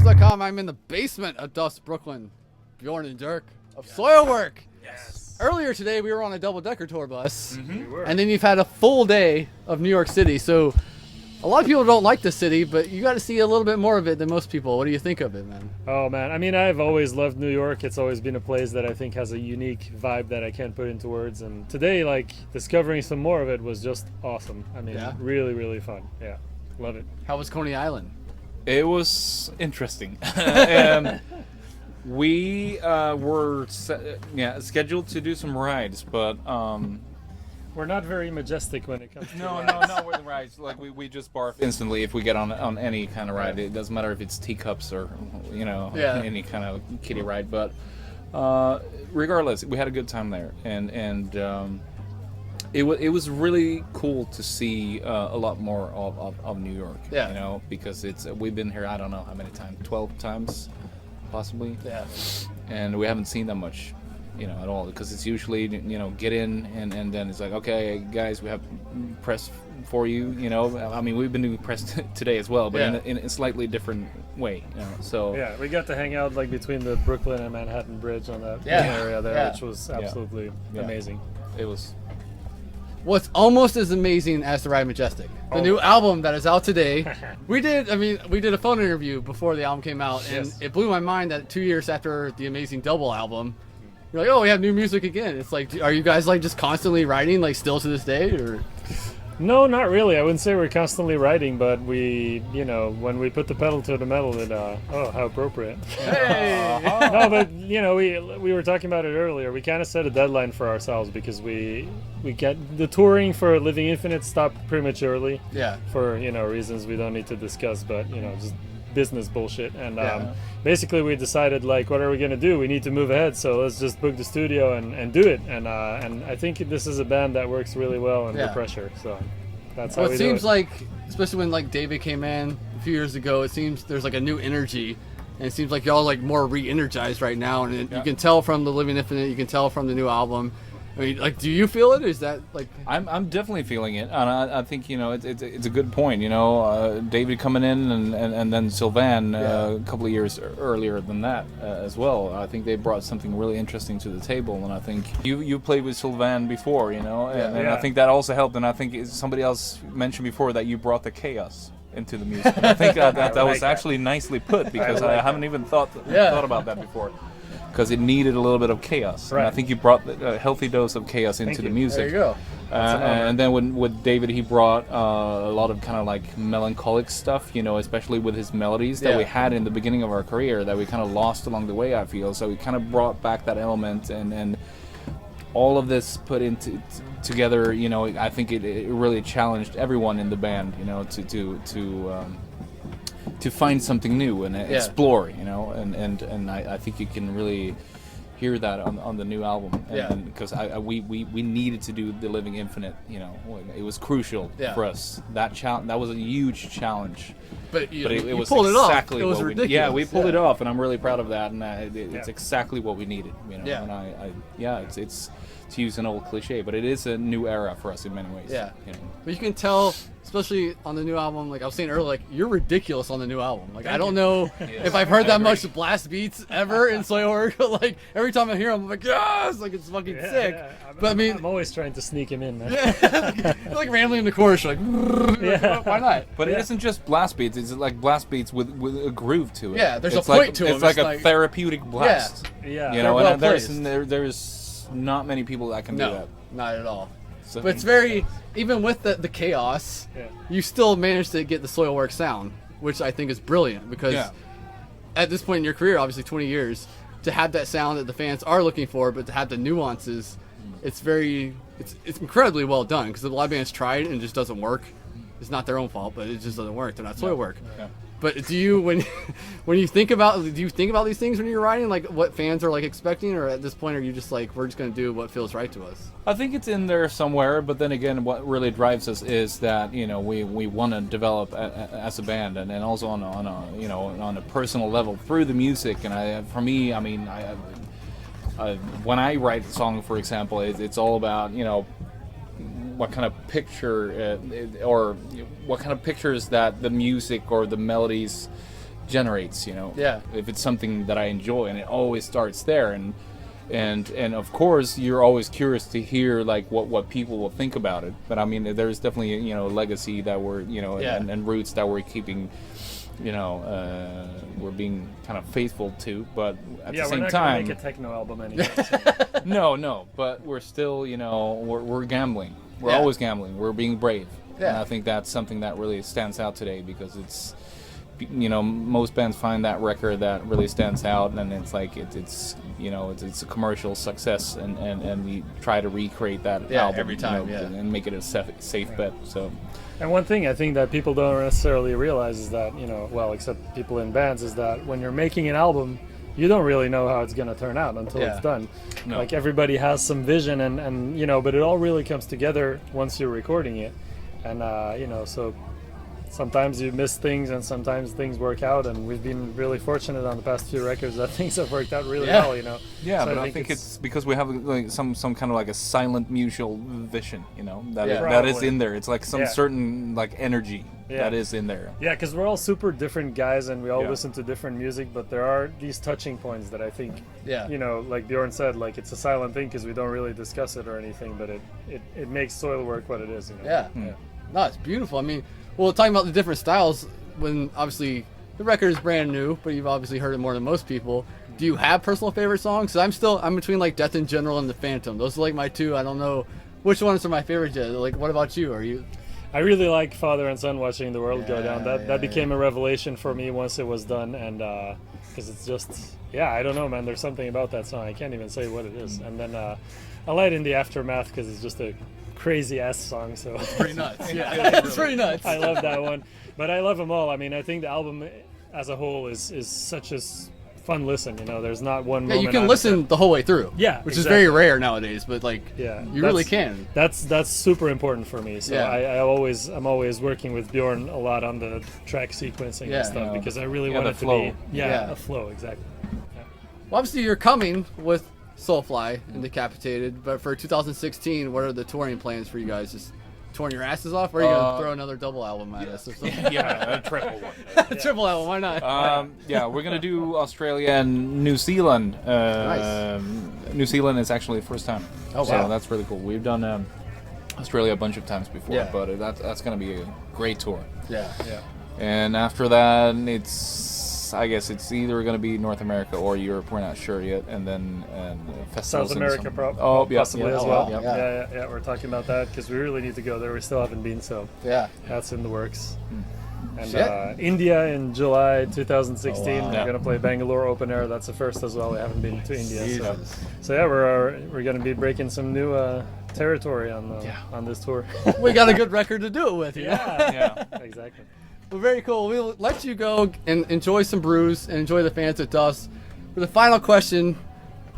Soilwork.com. I'm in the basement of Dust, Brooklyn. Björn and Dirk of Soilwork. Yes. Earlier today, we were on a double-decker tour bus. We were. And then you've had a full day of New York City. So a lot of people don't like the city, but you got to see a little bit more of it than most people. What do you think of it, man? Oh man, I mean, I've always loved New York. It's always been a place that I think has a unique vibe that I can't put into words. And today, like, discovering some more of it was just awesome. I mean, Yeah. really, really fun. Yeah, love it. How was Coney Island? It was interesting. We were scheduled to do some rides, but We're not very majestic when it comes to no, rides. not with rides. Like we just barf instantly if we get on any kind of ride. It doesn't matter if it's teacups or any kind of kiddie ride. But regardless, we had a good time there, and it was really cool to see a lot more of New York. Yeah. You know, because we've been here, I don't know how many times, 12 times, possibly. Yeah. And we haven't seen that much, at all, because it's usually, get in and then it's like, okay, guys, we have press for you. I mean, we've been doing press today as well, but in a slightly different way. So Yeah, we got to hang out like between the Brooklyn and Manhattan Bridge on that area there, which was absolutely amazing. it was. What's almost as amazing as the Ride Majestic, the new album that is out today. We did a phone interview before the album came out, and it blew my mind that 2 years after the amazing double album, you're like, oh, we have new music again. It's like, are you guys like just constantly writing, like still to this day, or? No, not really. I wouldn't say we're constantly writing, but we, when we put the pedal to the metal, how appropriate. Hey! No, but we were talking about it earlier. We kind of set a deadline for ourselves because we get the touring for Living Infinite stopped prematurely. Yeah. For reasons we don't need to discuss, but just business bullshit. And basically we decided, like, what are we gonna do? We need to move ahead, so let's just book the studio and do it. And I think this is a band that works really well under pressure. So that's how Well, we it do it. seems like, especially when like David came in a few years ago, it seems there's like a new energy, and it seems like y'all like more re-energized right now, and you can tell from the Living Infinite, you can tell from the new album. I mean, like, do you feel it? Or is that like? I'm definitely feeling it, and I think it's a good point. David coming in and then Sylvain a couple of years earlier than that as well. I think they brought something really interesting to the table, and I think you played with Sylvain before, and I think that also helped. And I think somebody else mentioned before that you brought the chaos into the music. And I think that was actually nicely put, because I haven't even thought about that before. Because it needed a little bit of chaos, and I think you brought a healthy dose of chaos into the music. There you go. And then with David, he brought a lot of kind of like melancholic stuff, especially with his melodies that we had in the beginning of our career that we kind of lost along the way, I feel. So he kind of brought back that element, and all of this put into together. I think it really challenged everyone in the band, to find something new and explore, and I think you can really hear that on the new album, and because we needed to do the Living Infinite, it was crucial for us. That was a huge challenge, but it was pulled it off. exactly It was what ridiculous. we pulled it off, and I'm really proud of that, and it's exactly what we needed, and it's to use an old cliche, but it is a new era for us in many ways. But you can tell, especially on the new album, like I was saying earlier, like you're ridiculous on the new album. Like I don't know if I've heard that much blast beats ever in Soilwork. Like every time I hear them, I'm like, yes, like it's fucking sick. Yeah. But I mean, I'm always trying to sneak him in, man. you're like rambling in the chorus, you're like, why not? But it isn't just blast beats; it's like blast beats with a groove to it. Yeah, there's it's a point to it. It's like a therapeutic blast. Yeah. And well-placed. there's not many people that can do that. Not at all. So, But it's very, even with the chaos, you still managed to get the Soilwork sound, which I think is brilliant, because at this point in your career, obviously 20 years, to have that sound that the fans are looking for, but to have the nuances, it's incredibly well done, because a lot of bands try it and it just doesn't work. It's not their own fault, but it just doesn't work. They're not Soilwork. Yeah. But do you, when you think about these things when you're writing, like what fans are like expecting, or at this point are you just like, we're just going to do what feels right to us? I think it's in there somewhere, but then again, what really drives us is that we want to develop as a band, and also on a personal level through the music. And for me, I mean, when I write a song, for example, it's all about what kind of picture or what kind of pictures that the music or the melodies generates, you know. Yeah. If it's something that I enjoy, and it always starts there, and of course you're always curious to hear like what people will think about it. But I mean, there's definitely, you know, legacy that we're, you know, and roots that we're keeping, you know, we're being kind of faithful to. But at the same we're not time, gonna make a techno album anymore. no, but we're still, you know, we're gambling. We're always gambling. We're being brave. Yeah. And I think that's something that really stands out today, because it's, you know, most bands find that record that really stands out, and it's like it's you know, it's a commercial success, and we try to recreate that album every time, you know, and make it a safe bet. So. And one thing I think that people don't necessarily realize is that, you know, well, except people in bands, is that when you're making an album, you don't really know how it's going to turn out until it's done. No. Like, everybody has some vision, and you know, but it all really comes together once you're recording it. And you know, so sometimes you miss things and sometimes things work out, and we've been really fortunate on the past few records that things have worked out really well, you know. Yeah, so but I think it's because we have like some kind of like a silent mutual vision, you know, that that is in there. It's like some certain like energy that is in there. Yeah, because we're all super different guys, and we all listen to different music, but there are these touching points that I think, you know, like Björn said, like it's a silent thing because we don't really discuss it or anything, but it makes Soilwork what it is, you know. Yeah. No, it's beautiful. I mean, well, talking about the different styles, when obviously the record is brand new, but you've obviously heard it more than most people. Do you have personal favorite songs? Because I'm between like Death in General and The Phantom. Those are like my two. I don't know which ones are my favorites yet. Like, what about you? Are you? I really like Father and Son, Watching the World Go Down. That became a revelation for me once it was done, and because it's just, I don't know, man. There's something about that song. I can't even say what it is. And then I like In the Aftermath because it's just a crazy ass song. So it's pretty nuts. It's pretty nuts. I love that one, but I love them all. I mean, I think the album as a whole is such a fun listen. You know, there's not one moment. You can listen the whole way through. Yeah, which is very rare nowadays. But like, you really can. That's super important for me. So I'm always working with Björn a lot on the track sequencing and stuff because I really want it to be a flow exactly. Yeah. Well, obviously you're coming with Soulfly and Decapitated, but for 2016, what are the touring plans for you guys? Just touring your asses off, or are you gonna throw another double album at us or something? A triple one. Triple album, why not? We're gonna do Australia and New Zealand. Nice. New Zealand is actually the first time. Oh, wow. So that's really cool. We've done Australia a bunch of times before, but that's gonna be a great tour. Yeah. And after that, I guess it's either going to be North America or Europe. We're not sure yet. And then festivals South America, possibly as well. Yeah. We're talking about that because we really need to go there. We still haven't been, so that's in the works. And India in July 2016. We're going to play Bangalore Open Air. That's the first as well. We haven't been to India. So we're going to be breaking some new territory on this tour. We got a good record to do it with. Yeah, exactly. Well, very cool. We'll let you go and enjoy some brews and enjoy the fans at Dust. For the final question,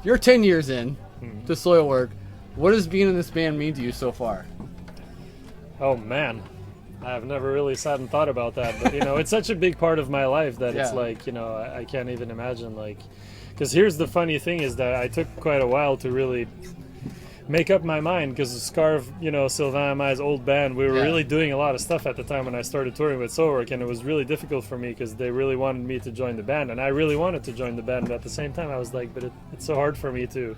you're 10 years in to Soilwork. What does being in this band mean to you so far? Oh, man. I've never really sat and thought about that. But, you know, it's such a big part of my life that it's like, you know, I can't even imagine. Like, because here's the funny thing is that I took quite a while to really make up my mind because Scarf, you know, Sylvain and I's old band, we were really doing a lot of stuff at the time when I started touring with Soilwork, and it was really difficult for me because they really wanted me to join the band, and I really wanted to join the band, but at the same time I was like, but it's so hard for me to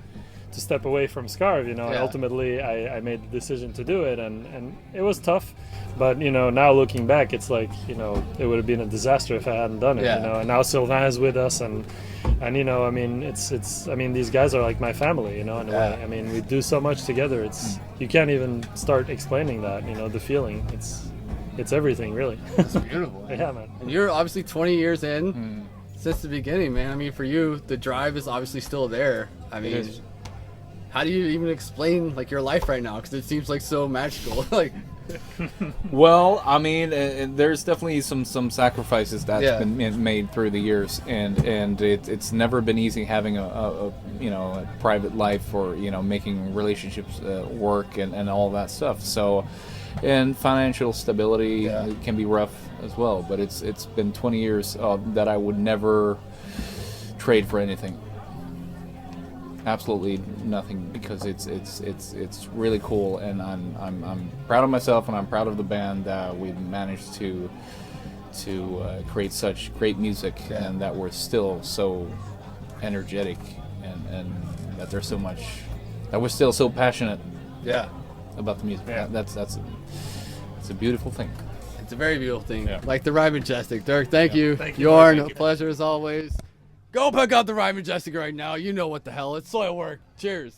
step away from Scarf, you know, and ultimately I made the decision to do it, and it was tough, but, you know, now looking back, it's like, you know, it would have been a disaster if I hadn't done it, you know, and now Sylvain is with us, and you know, I mean, I mean, these guys are like my family, you know, in a way. I mean, we do so much together. It's you can't even start explaining that, you know, the feeling. It's everything, really. It's beautiful. Yeah, man. And you're obviously 20 years in since the beginning, man. I mean, for you, the drive is obviously still there. I mean, how do you even explain like your life right now? Because it seems like so magical. Like. Well, I mean, there's definitely some sacrifices that's been made through the years, and it's never been easy having a you know, a private life, or, you know, making relationships work and all that stuff. So, and financial stability can be rough as well. But it's been 20 years that I would never trade for anything. Absolutely nothing, because it's really cool, and I'm proud of myself, and I'm proud of the band that we've managed to to create such great music, and that we're still so energetic, and that there's so much, that we're still so passionate about the music. That's it's a beautiful thing. It's a very beautiful thing. Yeah. Like the Ride Majestic. Dirk, thank you. Thank you. Bjorn, Thank a you. pleasure as always. Go pick out the Ride Majestic right now. You know what the hell. It's Soilwork. Cheers.